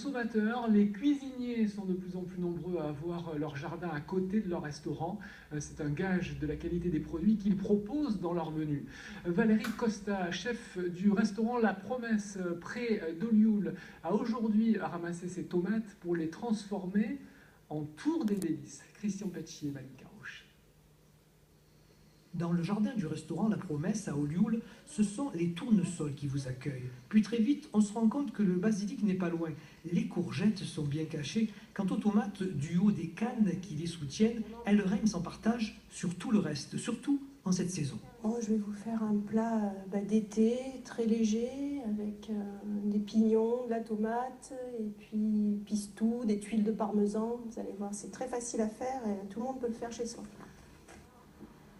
consommateurs. Les cuisiniers sont de plus en plus nombreux à avoir leur jardin à côté de leur restaurant. C'est un gage de la qualité des produits qu'ils proposent dans leur menu. Valérie Costa, chef du restaurant La Promesse près d'Olioul, a aujourd'hui ramassé ses tomates pour les transformer en tour des délices. Christian Pecci et Malika Rocher. Dans le jardin du restaurant La Promesse à Olioul, ce sont les tournesols qui vous accueillent. Puis très vite, on se rend compte que le basilic n'est pas loin. Les courgettes sont bien cachées. Quant aux tomates, du haut des cannes qui les soutiennent, elles règnent sans partage sur tout le reste, surtout en cette saison. Oh, je vais vous faire un plat d'été, très léger, avec des pignons, de la tomate, et puis pistou, des tuiles de parmesan. Vous allez voir, c'est très facile à faire et tout le monde peut le faire chez soi.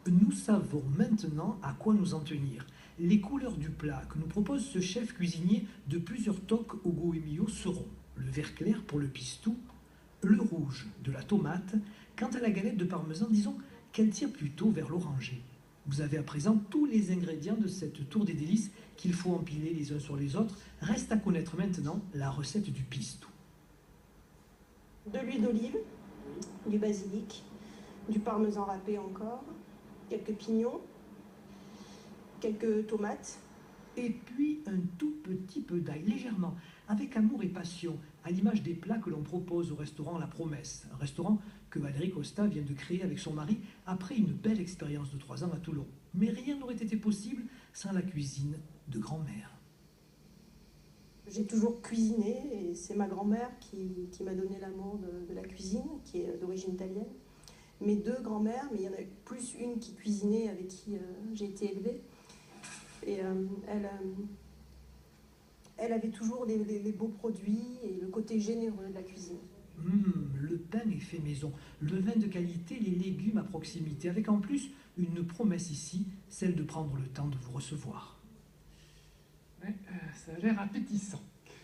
Nous savons maintenant à quoi nous en tenir. Les couleurs du plat que nous propose ce chef cuisinier de plusieurs toques au goût émio seront le vert clair pour le pistou, le rouge de la tomate. Quant à la galette de parmesan, disons qu'elle tire plutôt vers l'orangé. Vous avez à présent tous les ingrédients de cette tour des délices qu'il faut empiler les uns sur les autres. Reste à connaître maintenant la recette du pistou. De l'huile d'olive, du basilic, du parmesan râpé encore, quelques pignons, quelques tomates. Et puis un tout petit peu d'ail, légèrement, avec amour et passion, à l'image des plats que l'on propose au restaurant La Promesse, un restaurant que Valérie Costa vient de créer avec son mari après une belle expérience de 3 ans à Toulon. Mais rien n'aurait été possible sans la cuisine de grand-mère. J'ai toujours cuisiné et c'est ma grand-mère qui m'a donné l'amour de la cuisine, qui est d'origine italienne. Mes 2 grand-mères, mais il y en a plus une qui cuisinait avec qui j'ai été élevée. Et elle avait toujours les beaux produits et le côté généreux de la cuisine. Le pain est fait maison, le vin de qualité, les légumes à proximité, avec en plus une promesse ici, celle de prendre le temps de vous recevoir. Ouais, ça a l'air appétissant.